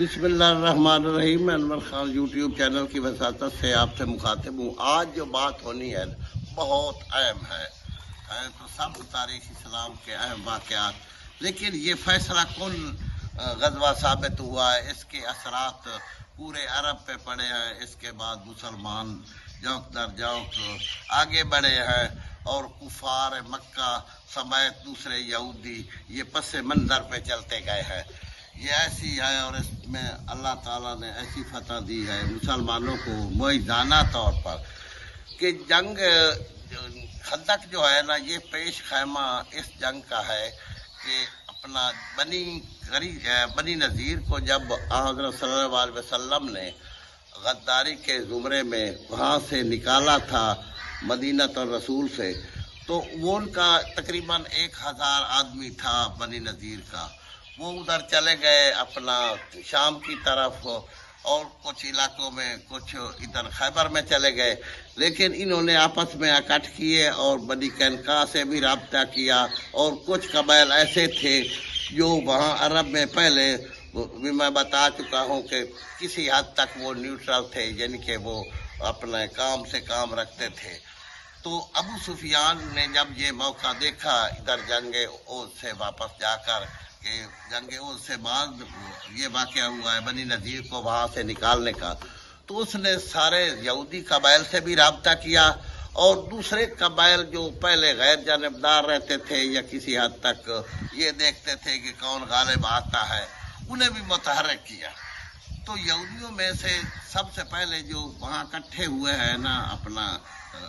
بسم اللہ الرحمن الرحیم۔ میں انور خان یوٹیوب چینل کی وساطت سے آپ سے مخاطب ہوں۔ آج جو بات ہونی ہے بہت اہم ہے تو سب تاریخ اسلام کے اہم واقعات، لیکن یہ فیصلہ کن غزوہ ثابت ہوا ہے، اس کے اثرات پورے عرب پہ پڑے ہیں۔ اس کے بعد مسلمان جوک در جوک آگے بڑھے ہیں اور کفار مکہ سمیت دوسرے یہودی یہ پس منظر پہ چلتے گئے ہیں۔ یہ ایسی ہے اور اس میں اللہ تعالیٰ نے ایسی فتح دی ہے مسلمانوں کو معجزانہ طور پر کہ جنگ خندق جو ہے نا، یہ پیش خیمہ اس جنگ کا ہے کہ اپنا بنی نذیر کو جب حضرت صلی اللہ علیہ وسلم نے غداری کے زمرے میں وہاں سے نکالا تھا مدینہ الرسول سے، تو وہ ان کا تقریباً 1000 آدمی تھا بنی نذیر کا۔ وہ ادھر چلے گئے اپنا شام کی طرف اور کچھ علاقوں میں، کچھ ادھر خیبر میں چلے گئے، لیکن انہوں نے آپس میں اکٹھ کیے اور بنی قینقاع سے بھی رابطہ کیا، اور کچھ قبائل ایسے تھے جو وہاں عرب میں پہلے بھی میں بتا چکا ہوں کہ کسی حد تک وہ نیوٹرل تھے، یعنی کہ وہ اپنے کام سے کام رکھتے تھے۔ تو ابو سفیان نے جب یہ موقع دیکھا ادھر جنگ عہد سے واپس جا کر کہ جنگ عہد سے بعد یہ واقعہ ہوا ہے بنی نذیر کو وہاں سے نکالنے کا، تو اس نے سارے یہودی قبائل سے بھی رابطہ کیا اور دوسرے قبائل جو پہلے غیر جانبدار رہتے تھے یا کسی حد تک یہ دیکھتے تھے کہ کون غالب آتا ہے، انہیں بھی متحرک کیا۔ تو یہودیوں میں سے سب سے پہلے جو وہاں اکٹھے ہوئے ہیں نا اپنا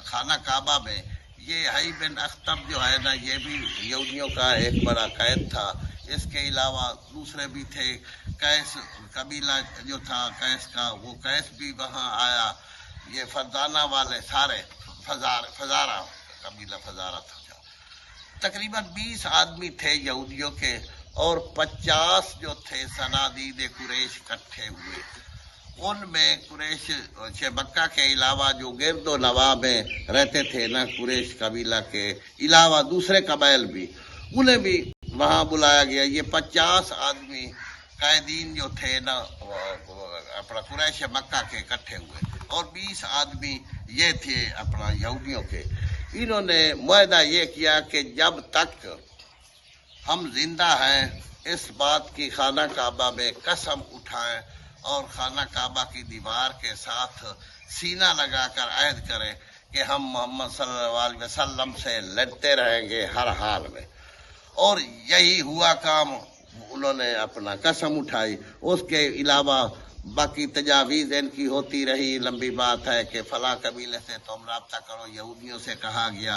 خانہ کعبہ میں، یہ حی بن اخطب جو ہے نا، یہ بھی یہودیوں کا ایک بڑا قائد تھا۔ اس کے علاوہ دوسرے بھی تھے، قیس قبیلہ جو تھا قیس کا، وہ قیس بھی وہاں آیا۔ یہ فزانہ والے سارے فزارہ قبیلہ فزارہ تھا۔ تقریباً 20 آدمی تھے یہودیوں کے اور 50 جو تھے صنادید قریش اکٹھے ہوئے۔ ان میں قریش مکہ کے علاوہ جو گرد و نواح میں رہتے تھے نا، قریش قبیلہ کے علاوہ دوسرے قبائل بھی، انہیں بھی وہاں بلایا گیا۔ یہ 50 آدمی قائدین جو تھے نا اپنا قریش مکہ کے اکٹھے ہوئے، اور 20 آدمی یہ تھے اپنا یہودیوں کے۔ انہوں نے معاہدہ یہ کیا کہ جب تک ہم زندہ ہیں اس بات کی خانہ کعبہ میں قسم اٹھائیں اور خانہ کعبہ کی دیوار کے ساتھ سینہ لگا کر عہد کریں کہ ہم محمد صلی اللہ علیہ وسلم سے لڑتے رہیں گے ہر حال میں۔ اور یہی ہوا کام، انہوں نے اپنا قسم اٹھائی۔ اس کے علاوہ باقی تجاویز ان کی ہوتی رہی، لمبی بات ہے کہ فلاں قبیلے سے تم رابطہ کرو، یہودیوں سے کہا گیا،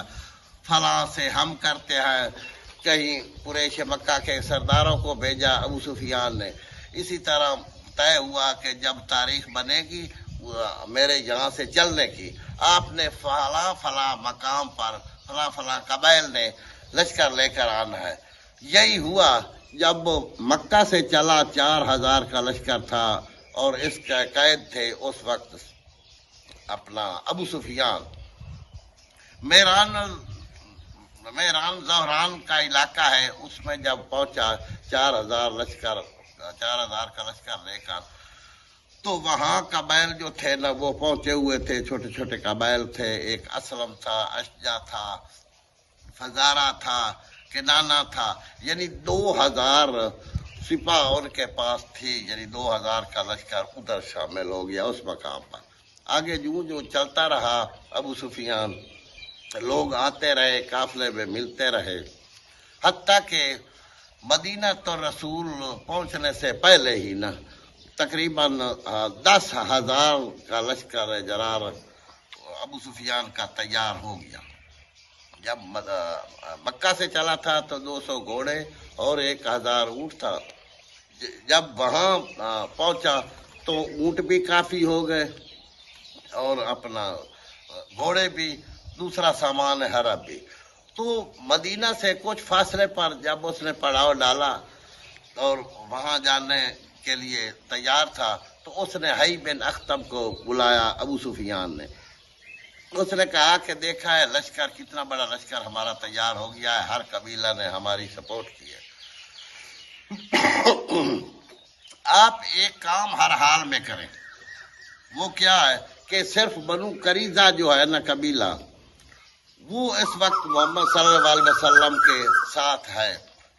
فلاں سے ہم کرتے ہیں، کہیں قریش مکہ کے سرداروں کو بھیجا ابو سفیان نے۔ اسی طرح طے ہوا کہ جب تاریخ بنے گی میرے یہاں سے چلنے کی، آپ نے فلاں فلاں مقام پر فلاں فلاں قبائل نے لشکر لے کر آنا ہے۔ یہی ہوا جب مکہ سے چلا 4000 کا لشکر تھا، اور اس کا قائد تھے اس وقت اپنا ابو سفیان۔ میران زہران کا علاقہ ہے، اس میں جب پہنچا 4000 کا لشکر لے کر، تو وہاں قبائل جو تھے نا وہ پہنچے ہوئے تھے، چھوٹے چھوٹے قبائل تھے۔ ایک اسلم تھا، اشجع تھا، فزارہ تھا، کنانہ تھا، یعنی 2000 سپاہ ان کے پاس تھی، یعنی 2000 کا لشکر ادھر شامل ہو گیا اس مقام پر۔ آگے جو چلتا رہا ابو سفیان، لوگ آتے رہے، قافلے میں ملتے رہے، حتیٰ کہ مدینہ الرسول پہنچنے سے پہلے ہی نا تقریباً 10,000 کا لشکر جرار ابو سفیان کا تیار ہو گیا۔ جب مکہ سے چلا تھا تو 200 گھوڑے اور 1000 اونٹ تھا۔ جب وہاں پہنچا تو اونٹ بھی کافی ہو گئے اور اپنا گھوڑے بھی، دوسرا سامان حرب بھی۔ تو مدینہ سے کچھ فاصلے پر جب اس نے پڑاؤ ڈالا اور وہاں جانے کے لیے تیار تھا، تو اس نے حی بن اخطب کو بلایا ابو سفیان نے۔ اس نے کہا کہ دیکھا ہے لشکر، کتنا بڑا لشکر ہمارا تیار ہو گیا ہے، ہر قبیلہ نے ہماری سپورٹ کی ہے۔ آپ ایک کام ہر حال میں کریں، وہ کیا ہے کہ صرف بنو قریظہ جو ہے نا قبیلہ، وہ اس وقت محمد صلی اللہ علیہ وسلم کے ساتھ ہے،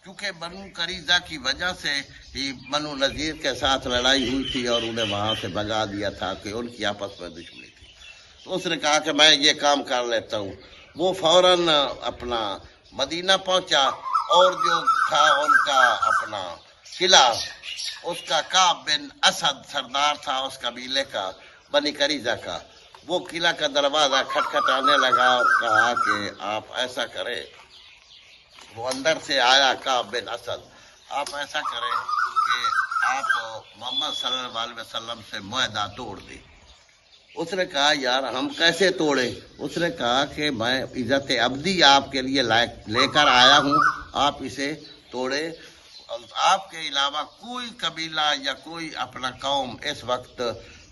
کیونکہ بنو قریظہ کی وجہ سے ہی بنو نذیر کے ساتھ لڑائی ہوئی تھی اور انہیں وہاں سے بھگا دیا تھا کہ ان کی آپس میں دشمنی تھی۔ تو اس نے کہا کہ میں یہ کام کر لیتا ہوں، وہ فوراً اپنا مدینہ پہنچا، اور جو تھا ان کا اپنا قلعہ، اس کا کعب بن اسد سردار تھا اس قبیلے کا، بنی قریظہ کا، وہ قلعہ کا دروازہ کھٹکھٹانے لگا اور کہا کہ آپ ایسا کریں، وہ اندر سے آیا کعب بن اسد، آپ ایسا کریں کہ آپ محمد صلی اللہ علیہ وسلم سے معاہدہ توڑ دیں۔ اس نے کہا یار ہم کیسے توڑے؟ اس نے کہا کہ میں عزت ابدی آپ کے لیے لے کر آیا ہوں، آپ اسے توڑے، آپ کے علاوہ کوئی قبیلہ یا کوئی اپنا قوم اس وقت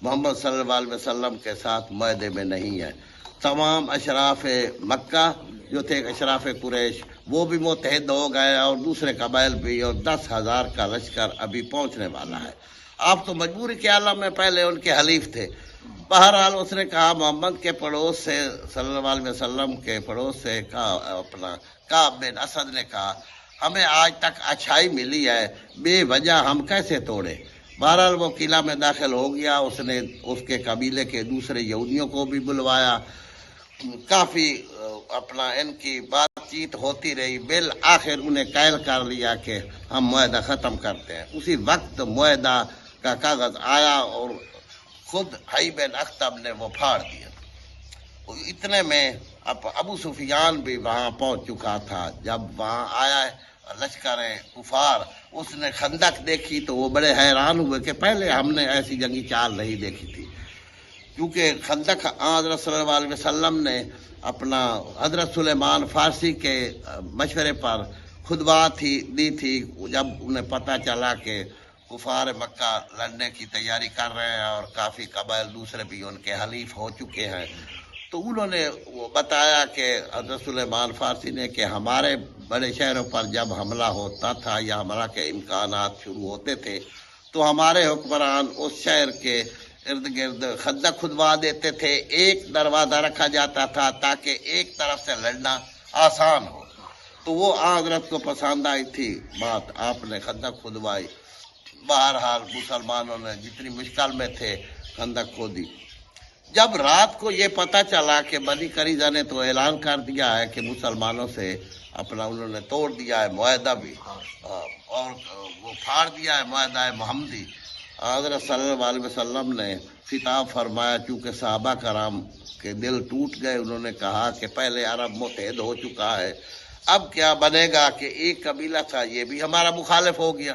محمد صلی اللہ علیہ وسلم کے ساتھ معاہدے میں نہیں ہے۔ تمام اشراف مکہ جو تھے، اشراف قریش، وہ بھی متحد ہو گئے اور دوسرے قبائل بھی، اور 10,000 کا لشکر ابھی پہنچنے والا ہے۔ آپ تو مجبوری کے عالم میں پہلے ان کے حلیف تھے۔ بہرحال اس نے کہا محمد کے پڑوس سے، صلی اللہ علیہ وسلم کے پڑوس سے اپنا کعب بن اسد نے کہا ہمیں آج تک اچھائی ملی ہے، بے وجہ ہم کیسے توڑے؟ بہرحال وہ قلعہ میں داخل ہو گیا، اس نے اس کے قبیلے کے دوسرے یہودیوں کو بھی بلوایا، کافی اپنا ان کی بات چیت ہوتی رہی، بالآخر انہیں قائل کر لیا کہ ہم معاہدہ ختم کرتے ہیں۔ اسی وقت معاہدہ کا کاغذ آیا اور خود حی بن اخطب نے وہ پھاڑ دیا۔ اتنے میں ابو سفیان بھی وہاں پہنچ چکا تھا۔ جب وہاں آیا لشکر کفار، اس نے خندق دیکھی تو وہ بڑے حیران ہوئے کہ پہلے ہم نے ایسی جنگی چال نہیں دیکھی تھی، کیونکہ خندق حضرت صلی اللہ علیہ وسلم نے اپنا حضرت سلیمان فارسی کے مشورے پر خطبات دی تھی، جب انہیں پتہ چلا کہ کفار مکہ لڑنے کی تیاری کر رہے ہیں اور کافی قبائل دوسرے بھی ان کے حلیف ہو چکے ہیں، تو انہوں نے وہ بتایا کہ حضرت سلیمان فارسی نے کہ ہمارے بڑے شہروں پر جب حملہ ہوتا تھا یا حملہ کے امکانات شروع ہوتے تھے تو ہمارے حکمران اس شہر کے ارد گرد خندق کھدوا دیتے تھے، ایک دروازہ رکھا جاتا تھا تاکہ ایک طرف سے لڑنا آسان ہو۔ تو وہ حضرت کو پسند آئی تھی بات، آپ نے خندق کھدوائی۔ بہرحال مسلمانوں نے جتنی مشکل میں تھے خندق کھودی۔ جب رات کو یہ پتہ چلا کہ بنی قریظہ نے تو اعلان کر دیا ہے کہ مسلمانوں سے اپنا انہوں نے توڑ دیا ہے معاہدہ بھی، اور وہ پھاڑ دیا ہے معاہدہ محمدی، حضرت صلی اللہ علیہ وسلم نے خطاب فرمایا، چونکہ صحابہ کرام کے دل ٹوٹ گئے، انہوں نے کہا کہ پہلے عرب متحد ہو چکا ہے، اب کیا بنے گا کہ ایک قبیلہ تھا یہ بھی ہمارا مخالف ہو گیا۔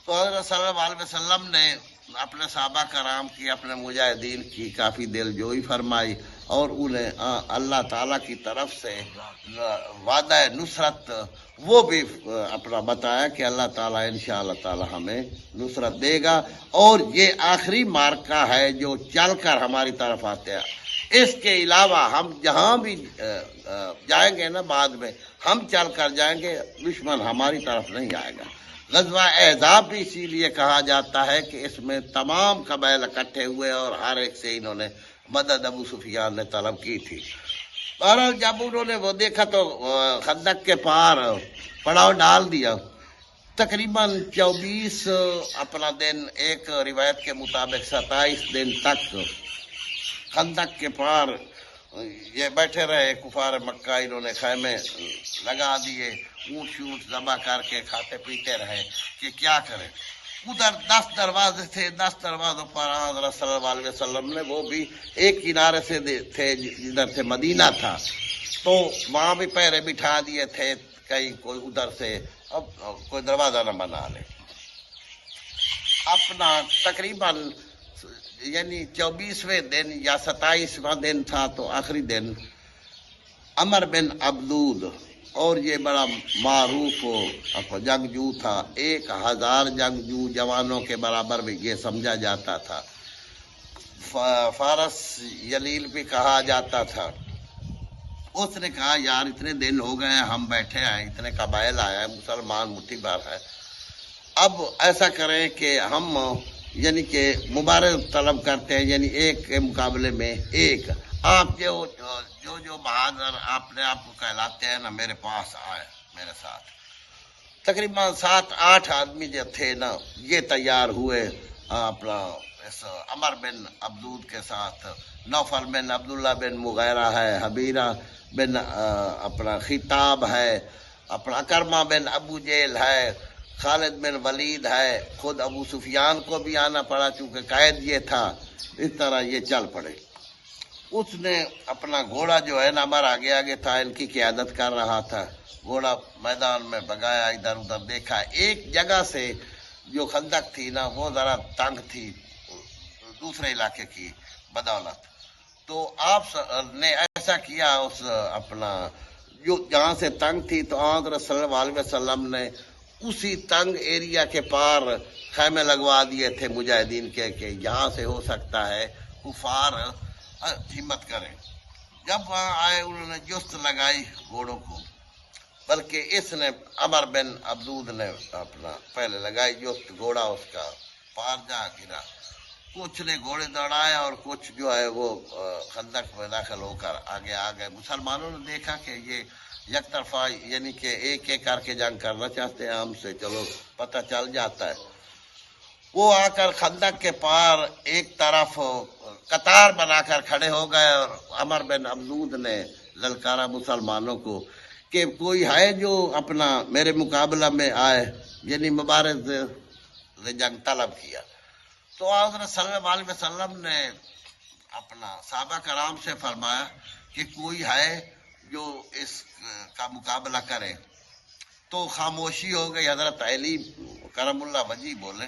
تو حضرت صلی اللہ علیہ وسلم نے اپنے صحابہ کرام کی، اپنے مجاہدین کی کافی دل جوئی فرمائی، اور انہیں اللہ تعالیٰ کی طرف سے وعدہ نصرت وہ بھی اپنا بتایا کہ اللہ تعالیٰ انشاءاللہ تعالیٰ ہمیں نصرت دے گا، اور یہ آخری مارکہ ہے جو چل کر ہماری طرف آتے ہیں، اس کے علاوہ ہم جہاں بھی جائیں گے نا بعد میں ہم چل کر جائیں گے، دشمن ہماری طرف نہیں آئے گا۔ غزوہ احزاب بھی اسی لیے کہا جاتا ہے کہ اس میں تمام قبائل اکٹھے ہوئے اور ہر ایک سے انہوں نے مدد ابو سفیان نے طلب کی تھی۔ بہرحال جب انہوں نے وہ دیکھا تو خندق کے پار پڑاؤ ڈال دیا، تقریباً 24 اپنا دن، ایک روایت کے مطابق 27 دن تک خندق کے پار یہ بیٹھے رہے کفار مکہ، انہوں نے خیمے لگا دیے، اونٹ شونٹ ذبح کر کے کھاتے پیتے رہے کہ کیا کریں۔ ادھر 10 دروازے تھے، 10 دروازوں پر حضرت صلی اللہ علیہ وسلم نے، وہ بھی ایک کنارے سے تھے جدھر سے مدینہ تھا، تو وہاں بھی پہرے بٹھا دیے تھے، کہیں کوئی ادھر سے اب کوئی دروازہ نہ بنا لے۔ اپنا تقریباً یعنی 24ویں دن یا 27واں دن تھا، تو آخری دن عمر بن عبدود، اور یہ بڑا معروف جنگجو تھا، 1000 جنگجو جوانوں کے برابر بھی یہ سمجھا جاتا تھا، فارس یلیل بھی کہا جاتا تھا۔ اس نے کہا یار اتنے دن ہو گئے ہم بیٹھے ہیں، اتنے قبائل آئے ہیں، مسلمان مٹھی بھر ہے، اب ایسا کریں کہ ہم یعنی کہ مبارک طلب کرتے ہیں، یعنی ایک کے مقابلے میں ایک. آپ جو بہادر آپ نے آپ کو کہلاتے ہیں نا، میرے پاس آئے میرے ساتھ. تقریباً 7-8 آدمی جو تھے نا، یہ تیار ہوئے اپنا اس عمر بن عبدود کے ساتھ. نوفل بن عبداللہ بن مغیرہ ہے، حبیرہ بن اپنا خطاب ہے، اپنا اکرمہ بن ابو جیل ہے، خالد بن ولید ہے. خود ابو سفیان کو بھی آنا پڑا چونکہ قائد یہ تھا. اس طرح یہ چل پڑے. اس نے اپنا گھوڑا جو ہے نا، ہمارا آگے آگے تھا، ان کی قیادت کر رہا تھا. گھوڑا میدان میں بگایا، ادھر ادھر دیکھا. ایک جگہ سے جو خندق تھی نا، وہ ذرا تنگ تھی دوسرے علاقے کی بدولت. تو آپ نے ایسا کیا، اس اپنا جو جہاں سے تنگ تھی، تو حضرت صلی اللہ علیہ وسلم نے اسی تنگ ایریا کے پار خیمے لگوا دیے تھے مجاہدین کے، کہ یہاں سے ہو سکتا ہے کفار ہمت کریں. جب وہاں آئے انہوں نے جست لگائی گھوڑوں کو، بلکہ اس نے عمر بن عبدود نے اپنا پہلے لگائی جست. گھوڑا اس کا پار جا گرا. کچھ نے گھوڑے دوڑائے اور کچھ جو ہے وہ خندق میں داخل ہو کر آگے آ گئے. مسلمانوں نے دیکھا کہ یہ یک طرفہ یعنی کہ ایک ایک کر کے جنگ کرنا چاہتے ہیں ہم سے، چلو پتہ چل جاتا ہے. وہ آ کر خندق کے پار ایک طرف قطار بنا کر کھڑے ہو گئے، اور عمر بن عبدود نے للکارا مسلمانوں کو کہ کوئی ہے جو اپنا میرے مقابلہ میں آئے، یعنی مبارز جنگ طلب کیا. تو حضرت صلی اللہ علیہ وسلم نے اپنا صحابہ کرام سے فرمایا کہ کوئی ہے جو اس کا مقابلہ کرے. تو خاموشی ہو گئی. حضرت علی کرم اللہ وجہ بولے